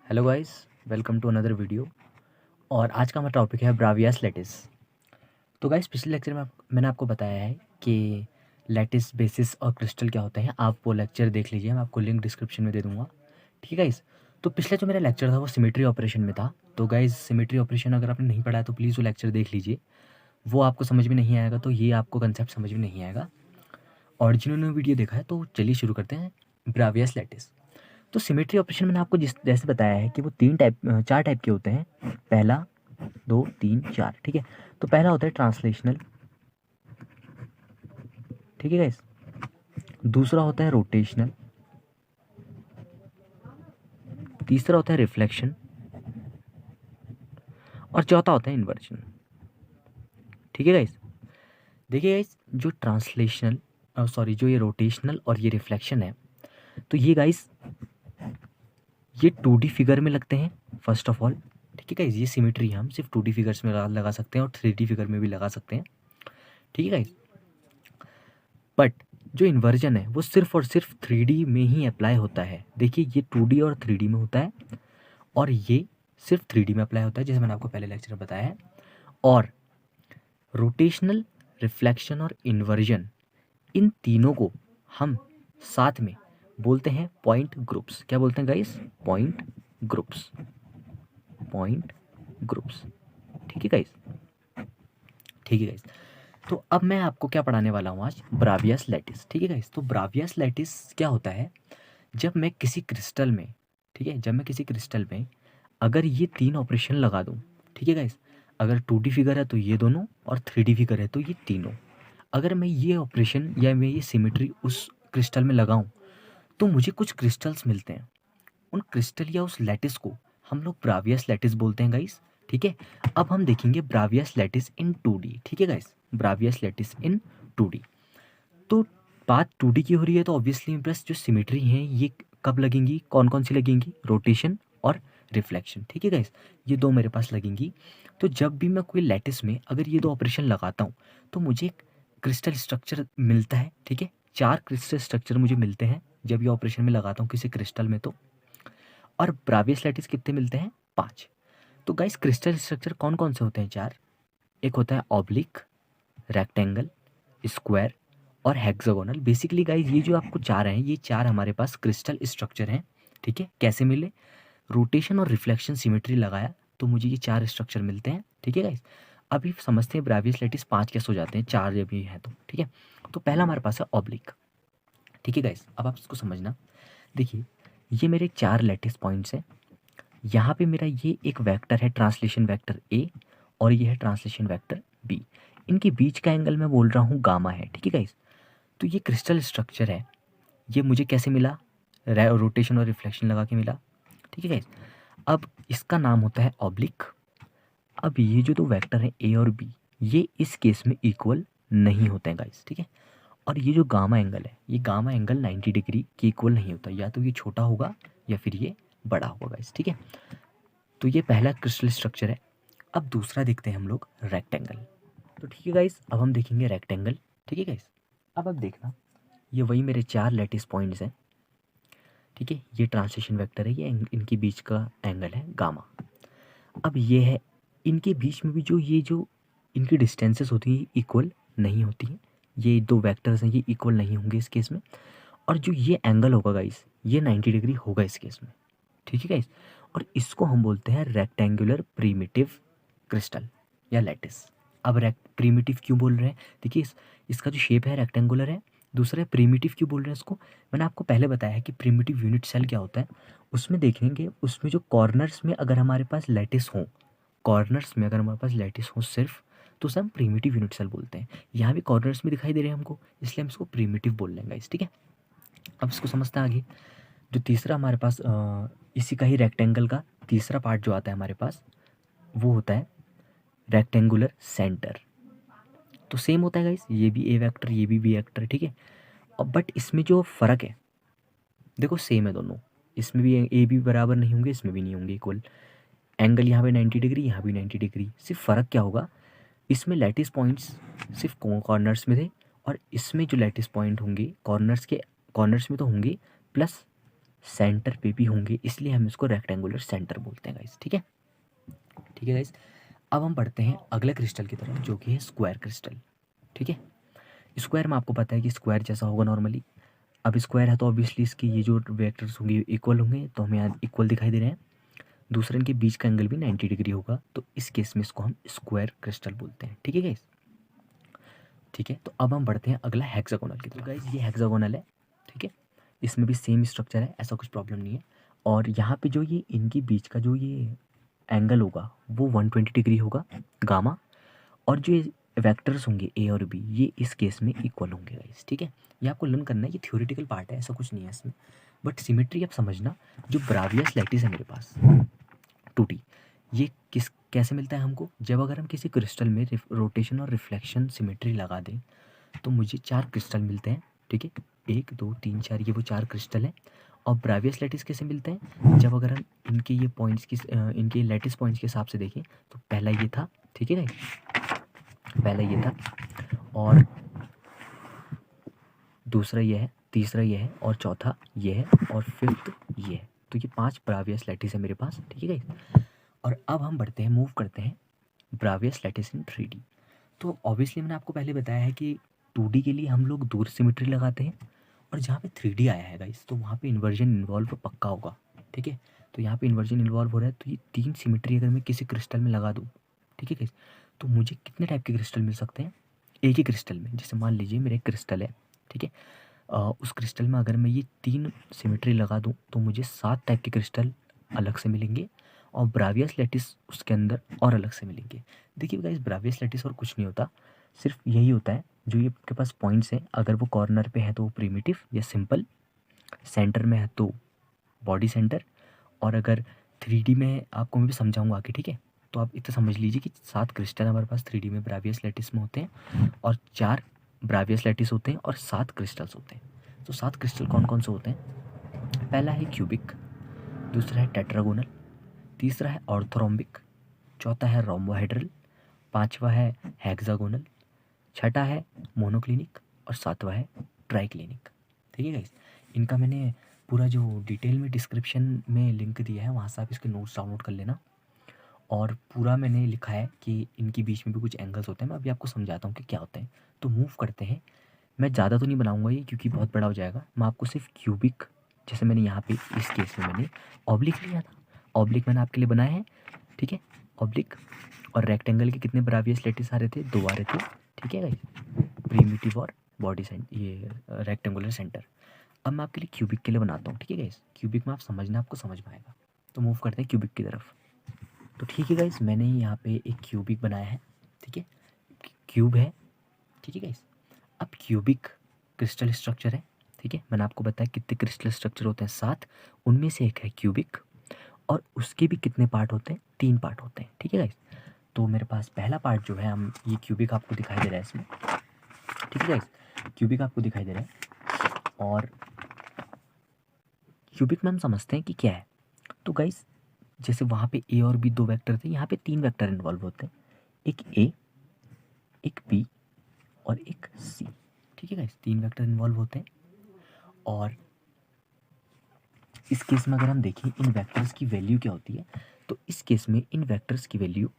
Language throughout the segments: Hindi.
Hello guys, welcome to another video. और आज का हमारा टॉपिक है ब्रावियस लैटिस। तो गाइस, पिछले लेक्चर में मैंने आपको बताया है कि लैटिस, बेसिस और क्रिस्टल क्या होते हैं। आप वो लेक्चर देख लीजिए, मैं आपको लिंक डिस्क्रिप्शन में दे दूंगा। ठीक है गाइस। तो पिछला जो मेरा लेक्चर था वो सिमेट्री ऑपरेशन में था। तो गाइस, सिमेट्री ऑपरेशन अगर आपने नहीं पढ़ा है तो प्लीज़ वो लेक्चर देख लीजिए। वो आपको समझ में नहीं आएगा तो ये आपको कंसेप्ट समझ में नहीं आएगा। और जिन्होंने वीडियो देखा है तो चलिए शुरू करते हैं ब्रावियस लैटिस। तो सिमेट्री ऑपरेशन मैंने आपको जिस जैसे बताया है कि वो चार टाइप के होते हैं। पहला, दो, तीन, चार। ठीक है। तो पहला होता है ट्रांसलेशनल। ठीक है गाइस। दूसरा होता है रोटेशनल। तीसरा होता है रिफ्लेक्शन। और चौथा होता है इन्वर्जन। ठीक है गाइस। देखिए गाइस, जो ट्रांसलेशनल जो ये रोटेशनल और ये रिफ्लेक्शन है, तो ये गाइस ये 2D फिगर में लगते हैं फर्स्ट ऑफ ऑल। ठीक है गाइस, ये सिमेट्री हम सिर्फ 2D फिगर्स में लगा सकते हैं और 3D फिगर में भी लगा सकते हैं। ठीक है गाइस। बट जो इन्वर्जन है वो सिर्फ और सिर्फ 3D में ही अप्लाई होता है। देखिए, ये 2D और 3D में होता है और ये सिर्फ 3D में अप्लाई होता है, जैसे मैंने आपको पहले लेक्चर में बताया है। और रोटेशनल, रिफ्लेक्शन और इन्वर्जन, इन तीनों को हम साथ में बोलते हैं पॉइंट ग्रुप्स। क्या बोलते हैं guys? Point groups. Point groups. ठीक है गाइस। ठीक है गाइस। तो अब मैं आपको क्या पढ़ाने वाला हूँ आज? ब्रावियस लैटिस। ठीक है गाइस। तो ब्रावियस लैटिस क्या होता है? जब मैं किसी क्रिस्टल में, ठीक है, जब मैं किसी क्रिस्टल में अगर ये तीन ऑपरेशन लगा दूँ, ठीक है गाइस, अगर 2D फिगर है तो ये दोनों और 3D फिगर है तो ये तीनों, अगर मैं ये ऑपरेशन या मैं ये सिमेट्री उस क्रिस्टल में लगाऊं तो मुझे कुछ क्रिस्टल्स मिलते हैं। उन क्रिस्टल या उस लैटिस को हम लोग ब्रावियस लैटिस बोलते हैं गाइस। ठीक है। अब हम देखेंगे ब्रावियस लैटिस इन 2D। ठीक है गाइस, ब्रावियस लैटिस इन 2D। तो बात 2D की हो रही है तो ऑब्वियसली प्लस जो सिमेट्री हैं ये कब लगेंगी, कौन कौन सी लगेंगी? रोटेशन और रिफ्लेक्शन। ठीक है गाइस, ये दो मेरे पास लगेंगी। तो जब भी मैं कोई लैटिस में अगर ये दो ऑपरेशन लगाता हूँ तो मुझे एक क्रिस्टल स्ट्रक्चर मिलता है। ठीक है, चार क्रिस्टल स्ट्रक्चर मुझे मिलते हैं जब ये ऑपरेशन में लगाता हूँ किसी क्रिस्टल में। तो और ब्रावियस लैटिस कितने मिलते हैं? 5। तो गाइस, क्रिस्टल स्ट्रक्चर कौन कौन से होते हैं? चार। एक होता है ऑब्लिक, रेक्टेंगल, स्क्वायर और हेक्सागोनल। बेसिकली गाइस, ये जो आपको चार हैं, ये चार हमारे पास क्रिस्टल स्ट्रक्चर हैं। ठीक है। कैसे मिले? रोटेशन और रिफ्लेक्शन सिमेट्री लगाया तो मुझे ये चार स्ट्रक्चर मिलते हैं। ठीक है गाइस। अभी समझते हैं ब्रावियस लैटिस 5 कैसे हो जाते हैं, चार जब ये हैं तो। ठीक है। तो पहला हमारे पास है ऑब्लिक। ठीक है गाइस, अब आप इसको समझना। देखिए, ये मेरे चार लैटिस पॉइंट्स हैं। यहाँ पे मेरा ये एक वेक्टर है, ट्रांसलेशन वेक्टर ए, और ये है ट्रांसलेशन वेक्टर बी। इनके बीच का एंगल मैं बोल रहा हूँ गामा है। ठीक है गाइस। तो ये क्रिस्टल स्ट्रक्चर है, ये मुझे कैसे मिला? रोटेशन और रिफ्लेक्शन लगा के मिला। ठीक है गाइस। अब इसका नाम होता है ऑब्लिक। अब ये जो दो वेक्टर हैं ए और बी, ये इस केस में इक्वल नहीं होते हैं गाइस। ठीक है। और ये जो गामा एंगल है, ये गामा एंगल 90 डिग्री के इक्वल नहीं होता, या तो ये छोटा होगा या फिर ये बड़ा होगा गाइस। ठीक है। तो ये पहला क्रिस्टल स्ट्रक्चर है। अब दूसरा देखते हैं हम लोग, रेक्टेंगल। तो ठीक है गाइस, अब हम देखेंगे रेक्टेंगल। ठीक है गाइस। अब देखना, ये वही मेरे चार लैटिस पॉइंट्स हैं। ठीक है, ये ट्रांसलेशन वेक्टर है, ये इनके बीच का एंगल है गामा। अब ये है, इनके बीच में भी जो इनकी डिस्टेंसेस होती हैं इक्वल नहीं होती हैं। ये दो वेक्टर्स हैं, ये इक्वल नहीं होंगे इस केस में। और जो ये एंगल होगा गाइस, ये 90 डिग्री होगा इस केस में। ठीक है गाइस। और इसको हम बोलते हैं रेक्टेंगुलर प्रीमिटिव क्रिस्टल या लैटिस। अब प्रीमिटिव क्यों बोल रहे हैं? देखिए, इसका जो शेप है रेक्टेंगुलर है। दूसरा है प्रीमिटिव क्यों बोल रहे हैं इसको? मैंने आपको पहले बताया है कि प्रीमिटिव यूनिट सेल क्या होता है। उसमें देखेंगे, उसमें जो कॉर्नर्स में अगर हमारे पास लैटिस हो, कॉर्नर्स में अगर हमारे पास लैटिस हो सिर्फ, तो उसे हम प्रीमिटिव यूनिट सेल बोलते हैं। यहाँ भी कॉर्नर्स में दिखाई दे रहे हैं हमको, इसलिए हम इसको प्रीमिटिव बोल लेंगे गाइस। ठीक है। अब इसको समझते हैं आगे। जो तीसरा हमारे पास इसी का ही रेक्टेंगल का तीसरा पार्ट जो आता है हमारे पास, वो होता है रेक्टेंगुलर सेंटर। तो सेम होता है गाइस, ये भी ए वेक्टर, ये भी बी वेक्टर। ठीक है। अब बट इसमें जो फ़र्क है, देखो सेम है दोनों, इसमें भी ए भी बराबर नहीं होंगे, इसमें भी नहीं होंगे इक्वल। एंगल यहाँ पे 90 डिग्री, यहाँ भी 90 डिग्री। सिर्फ फ़र्क क्या होगा, इसमें लैटिस पॉइंट्स सिर्फ कॉर्नर्स में थे, और इसमें जो लैटिस पॉइंट होंगे कॉर्नर्स में तो होंगे, प्लस सेंटर पे भी होंगे, इसलिए हम इसको रेक्टेंगुलर सेंटर बोलते हैं गाइस। ठीक है, ठीक है गाइस। अब हम बढ़ते हैं अगले क्रिस्टल की तरफ जो कि है स्क्वायर क्रिस्टल। ठीक है, स्क्वायर में आपको पता है कि स्क्वायर जैसा होगा नॉर्मली। अब स्क्वायर है तो ऑब्वियसली इसके ये जो वेक्टर्स होंगे इक्वल होंगे, तो हमें यहाँ इक्वल दिखाई दे रहे हैं। दूसरे इनके बीच का एंगल भी 90 डिग्री होगा, तो इस केस में इसको हम स्क्वायर क्रिस्टल बोलते हैं। ठीक है गाइस, ठीक है। तो अब हम बढ़ते हैं अगला हेक्सागोनल की तरफ। गाइस ये हेक्सागोनल है, ठीक है। इसमें भी सेम स्ट्रक्चर है, ऐसा कुछ प्रॉब्लम नहीं है। और यहाँ पे जो ये इनके बीच का जो ये एंगल होगा वो 120 डिग्री होगा गामा। और जो ये वेक्टर्स होंगे ए और बी, ये इस केस में इक्वल होंगे गाइस। ठीक है, ये आपको लर्न करना है, ये थ्योरेटिकल पार्ट है, ऐसा कुछ नहीं है इसमें। बट सिमेट्री आप समझना, जो ब्रावियस लैटिस है मेरे पास 2D, ये किस कैसे मिलता है हमको, जब अगर हम किसी क्रिस्टल में रोटेशन और रिफ्लेक्शन सिमेट्री लगा दें तो मुझे 4 क्रिस्टल मिलते हैं। ठीक है, 1 2 3 4, ये वो 4 क्रिस्टल हैं। और ब्रावियस लैटिस कैसे मिलते हैं, जब अगर हम इनके ये पॉइंट्स की इनके लैटिस पॉइंट्स के हिसाब से देखें तो पहला ये था, ठीक है ना, पहला ये था, और दूसरा ये है, तीसरा ये है, और चौथा ये है, और फिफ्थ ये है। तो ये 5 ब्रावियस लैटिस है मेरे पास। ठीक है गाइस, और अब हम बढ़ते हैं, मूव करते हैं ब्रावियस लैटिस इन 3D। तो ऑब्वियसली मैंने आपको पहले बताया है कि 2D के लिए हम लोग दूर सिमेट्री लगाते हैं, और जहाँ पे 3D आया है गाइस तो वहाँ पे इन्वर्जन इन्वॉल्व पक्का होगा। ठीक है, तो यहाँ पे इन्वर्जन इन्वॉल्व हो रहा है, तो ये 3 सिमेट्री अगर मैं किसी क्रिस्टल में लगा दूँ, ठीक है गाइस, तो मुझे कितने टाइप के क्रिस्टल मिल सकते हैं एक ही क्रिस्टल में। जैसे मान लीजिए मेरा एक क्रिस्टल है, ठीक है, उस क्रिस्टल में अगर मैं ये 3 सिमेट्री लगा दूँ तो मुझे 7 टाइप के क्रिस्टल अलग से मिलेंगे, और ब्रावियस लैटिस उसके अंदर और अलग से मिलेंगे। देखिए गाइस, ब्रावियस लैटिस और कुछ नहीं होता, सिर्फ यही होता है, जो ये आपके पास पॉइंट्स हैं, अगर वो कॉर्नर पे है तो वो प्रिमिटिव या सिंपल, सेंटर में है तो बॉडी सेंटर, और अगर 3D में आपको मैं भी समझाऊंगा आगे। ठीक है, तो आप इतना समझ लीजिए कि 7 क्रिस्टल हमारे पास 3D में ब्रावियस लैटिस में होते हैं, और 4 ब्रावियस लैटिस होते हैं, और 7 क्रिस्टल्स होते हैं। तो 7 क्रिस्टल कौन कौन से होते हैं, पहला है क्यूबिक, दूसरा है टेट्रागोनल, तीसरा है ऑर्थोरोम्बिक, चौथा है रोम्बोहेड्रल, पांचवा है हेक्सागोनल, छठा है मोनोक्लिनिक, और सातवां है ट्राइक्लिनिक। ठीक है गाइस, इनका मैंने पूरा जो डिटेल में डिस्क्रिप्शन में लिंक दिया है, वहाँ से आप इसके नोट्स डाउनलोड कर लेना। और पूरा मैंने लिखा है कि इनके बीच में भी कुछ एंगल्स होते हैं, मैं अभी आपको समझाता हूँ कि क्या होते हैं। तो मूव करते हैं, मैं ज़्यादा तो नहीं बनाऊँगा ये क्योंकि बहुत बड़ा हो जाएगा। मैं आपको सिर्फ क्यूबिक, जैसे मैंने यहाँ पे इस केस में मैंने ऑब्लिक लिया था, ऑब्लिक मैंने आपके लिए बनाया है। ठीक है, ऑब्लिक, और रेक्टेंगल के कितने ब्रावियस लैटिस आ रहे थे, 2 आ रहे थे। ठीक है गाइस, प्रिमिटिव और बॉडी सेंटर, ये रेक्टेंगुलर सेंटर। अब मैं आपके लिए क्यूबिक के लिए बनाता हूँ। ठीक है गाइस, क्यूबिक में आप समझना, आपको समझ में आएगा। तो मूव करते हैं क्यूबिक की तरफ। तो ठीक है गाइस, मैंने यहाँ पे एक क्यूबिक बनाया है। ठीक है, क्यूब है। ठीक है गाइस, अब क्यूबिक क्रिस्टल स्ट्रक्चर है। ठीक है, मैंने आपको बताया कितने क्रिस्टल स्ट्रक्चर होते हैं, 7, उनमें से एक है क्यूबिक, और उसके भी कितने पार्ट होते हैं, 3 पार्ट होते हैं। ठीक है गाइस, तो मेरे पास पहला पार्ट जो है, हम ये क्यूबिक आपको दिखाई दे रहा है इसमें। ठीक है गाइस, क्यूबिक आपको दिखाई दे रहा है, और क्यूबिक में हम समझते हैं कि क्या है। तो गाइस, जैसे वहाँ पे ए और बी 2 वेक्टर थे, यहाँ पे 3 वेक्टर इन्वॉल्व होते हैं, एक ए, एक बी, और एक सी। ठीक है गाइस, 3 वेक्टर इन्वॉल्व होते हैं। और इस केस में अगर हम देखें इन वेक्टर्स की वैल्यू क्या होती है, तो इस केस में इन वेक्टर्स की value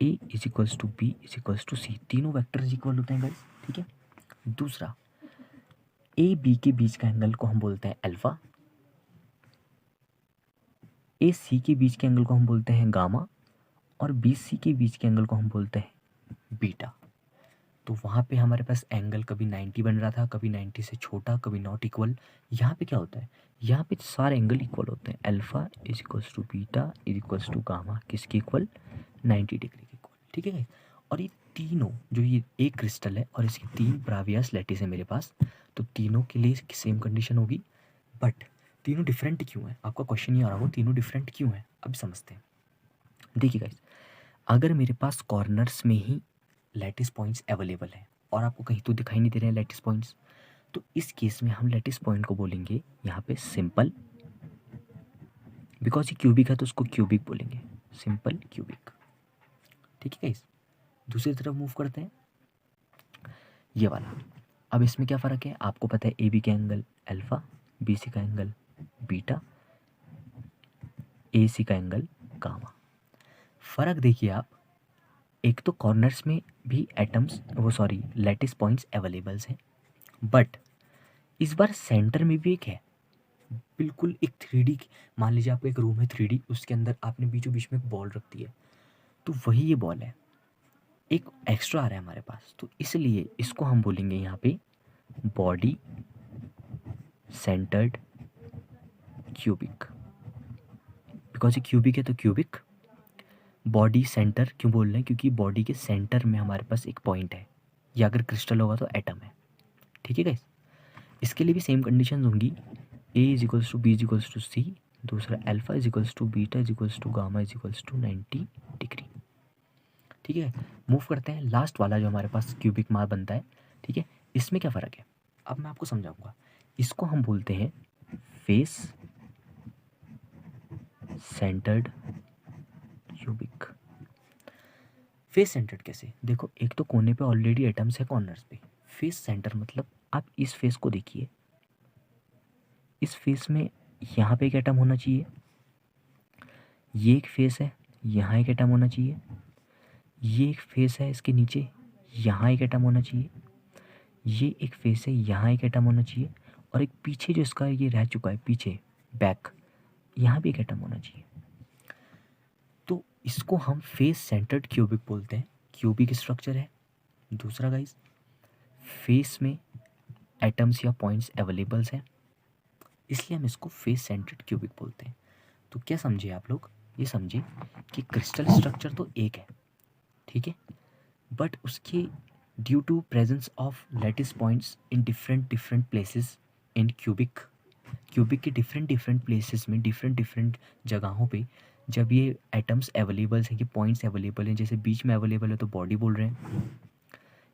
A is equals to B is equals to C, तीनों वेक्टर्स इक्वल होते हैं गाइस। ठीक है, दूसरा, ए बी के बीच का एंगल को हम बोलते हैं अल्फा, ए सी के बीच के एंगल को हम बोलते हैं गामा, और बी सी के बीच के एंगल को हम बोलते हैं बीटा। तो वहाँ पे हमारे पास एंगल कभी 90 बन रहा था, कभी 90 से छोटा, कभी नॉट इक्वल। यहाँ पे क्या होता है, यहाँ पे सारे एंगल इक्वल होते हैं, alpha is equals to beta is equals to gamma, किसके इक्वल, 90 डिग्री के इक्वल। ठीक है, और ये तीनों, जो ये एक क्रिस्टल है और इसकी 3 ब्रावियस लैटिस है मेरे पास, तो तीनों के लिए सेम कंडीशन होगी। बट तीनों डिफरेंट क्यों है, आपका क्वेश्चन ये आ रहा हो, तीनों डिफरेंट क्यों है, अब समझते हैं। देखिए गाइस, अगर मेरे पास कॉर्नर्स में ही लैटिस पॉइंट्स अवेलेबल हैं, और आपको कहीं तो दिखाई नहीं दे रहे हैं लैटिस पॉइंट्स, तो इस केस में हम लैटिस पॉइंट को बोलेंगे यहाँ पे सिंपल, बिकॉज ये क्यूबिक है तो उसको क्यूबिक बोलेंगे, सिंपल क्यूबिक। ठीक है गाइस, दूसरी तरफ मूव करते हैं, ये वाला। अब इसमें क्या फ़र्क है, आपको पता है ए बी के एंगल अल्फ़ा, बी सी का एंगल बीटा, ए सी का एंगल गामा। फ़र्क देखिए आप, एक तो कॉर्नर्स में भी एटम्स लैटिस पॉइंट्स अवेलेबल्स हैं, बट इस बार सेंटर में भी एक है, बिल्कुल एक 3D की। मान लीजिए आपका एक रूम है 3D, उसके अंदर आपने बीचों बीच में एक बॉल रख दी है, तो वही ये बॉल है, एक एक्स्ट्रा आ रहा है हमारे पास, तो इसलिए इसको हम बोलेंगे यहाँ पे बॉडी सेंटर्ड क्यूबिक। बिकॉज ये क्यूबिक है तो क्यूबिक। बॉडी सेंटर क्यों बोल रहे हैं, क्योंकि बॉडी के सेंटर में हमारे पास एक पॉइंट है, या अगर क्रिस्टल होगा तो एटम है। ठीक है गाइस, इसके लिए भी सेम कंडीशन होंगी, A is equals to B is equals to C, दूसरा alpha is equals to beta is equals to gamma is equals to 90 degree. ठीक है, मूव करते हैं लास्ट वाला जो हमारे पास क्यूबिक मास बनता है। ठीक है, इसमें क्या फ़र्क है अब मैं आपको समझाऊंगा। इसको हम बोलते हैं face centred cubic. Face centred कैसे, देखो एक तो कोने पे ऑलरेडी एटम्स है कॉर्नर्स पे। फेस सेंटर मतलब आप इस फेस को देखिए, इस फेस में यहाँ पे एक एटम होना चाहिए, ये एक फेस है, यहाँ एक एटम होना चाहिए, ये एक फेस है, इसके नीचे यहाँ एक एटम होना चाहिए, ये एक फेस है, यहाँ एक एटम होना चाहिए, और एक पीछे जो इसका ये रह चुका है पीछे बैक, यहाँ भी एक एटम होना चाहिए। तो इसको हम फेस सेंटर्ड क्यूबिक बोलते हैं, क्यूबिक स्ट्रक्चर है। दूसरा गाइस, फेस में एटम्स या पॉइंट्स अवेलेबल्स हैं, इसलिए हम इसको फेस सेंटर्ड क्यूबिक बोलते हैं। तो क्या समझे आप लोग, ये समझे कि क्रिस्टल स्ट्रक्चर तो एक है, ठीक है, बट उसके due to presence of lattice points in different places in cubic के डिफरेंट प्लेसेस में डिफरेंट जगहों पे जब ये एटम्स अवेलेबल हैं, ये पॉइंट्स अवेलेबल हैं, जैसे बीच में अवेलेबल है तो बॉडी बोल रहे हैं,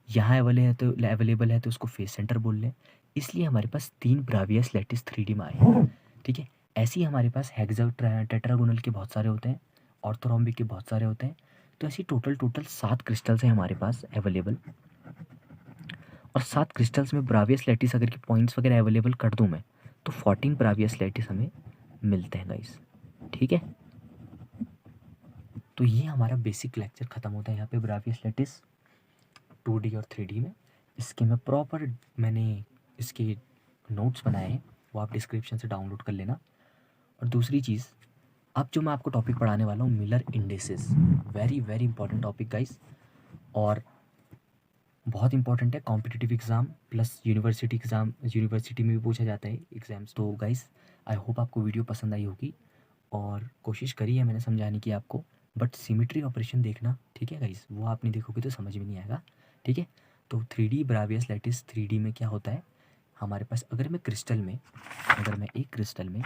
यहाँ अवेलेबल है तो उसको फेस सेंटर बोल रहे हैं। इसलिए हमारे पास 3 ब्रावियस लैटिस 3D में आए। ठीक है, ऐसे ही हमारे पास टेट्रागोनल के बहुत सारे होते हैं, ऑर्थोरोम्बिक के बहुत सारे होते हैं। तो ऐसी टोटल 7 क्रिस्टल्स हैं हमारे पास अवेलेबल, और 7 क्रिस्टल्स में ब्रावियस लैटिस अगर के पॉइंट्स वगैरह अवेलेबल कर दूँ मैं, तो 14 ब्रावियस लैटिस हमें मिलते हैं गाइस। ठीक है, तो ये हमारा बेसिक लेक्चर ख़त्म होता है यहाँ पे ब्रावियस लैटिस 2D और 3D में। इसके मैंने इसके नोट्स बनाए हैं, वो आप डिस्क्रिप्शन से डाउनलोड कर लेना। और दूसरी चीज़, अब जो मैं आपको टॉपिक पढ़ाने वाला हूँ, Miller indices, very important topic guys, और बहुत इंपॉर्टेंट है कॉम्पिटिटिव एग्ज़ाम प्लस यूनिवर्सिटी में भी पूछा जाता है एग्ज़ाम्स। तो गाइस आई होप आपको वीडियो पसंद आई होगी, और कोशिश करी है मैंने समझाने की आपको, बट सिमेट्री ऑपरेशन देखना, ठीक है गाइस, वो आप नहीं देखोगे तो समझ में नहीं आएगा। ठीक है, तो 3D ब्रावियस लैटिस 3D में क्या होता है हमारे पास, अगर मैं एक क्रिस्टल में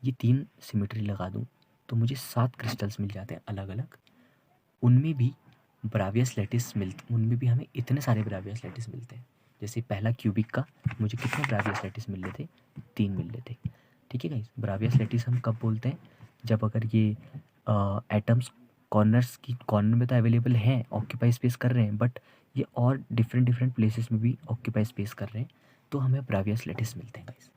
ये 3 सिमेट्री लगा दूँ तो मुझे 7 क्रिस्टल्स मिल जाते हैं अलग अलग, उनमें भी उनमें भी हमें इतने सारे ब्रावियस लैटिस मिलते हैं। जैसे पहला क्यूबिक का मुझे कितने ब्रावियस लैटिस मिल रहे थे, 3 मिल रहे थे। ठीक है गाइस, ब्रावियस लैटिस हम कब बोलते हैं, जब अगर ये एटम्स कॉर्नर में तो अवेलेबल हैं, ऑक्यूपाई स्पेस कर रहे हैं, बट ये और डिफरेंट प्लेसेस में भी ऑक्यूपाई स्पेस कर रहे हैं, तो हमें ब्रावियस लैटिस मिलते हैं गाइस।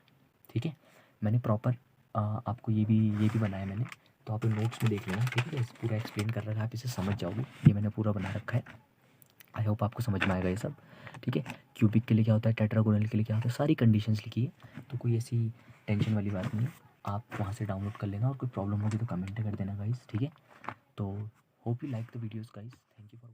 ठीक है, मैंने प्रॉपर आपको ये भी बनाया मैंने, तो आप नोट्स में देख लेना। ठीक है, इस पूरा एक्सप्लेन कर रखा है, आप इसे समझ जाओगे, ये मैंने पूरा बना रखा है। आई होप आपको समझ में आएगा ये सब। ठीक है, क्यूबिक के लिए क्या होता है, टेट्रागोनल के लिए क्या होता है, सारी कंडीशंस लिखी है, तो कोई ऐसी टेंशन वाली बात नहीं है, आप वहाँ से डाउनलोड कर लेना, और कोई प्रॉब्लम होगी तो कमेंट कर देना गाइस। ठीक है, तो hope you like the videos guys, thank you for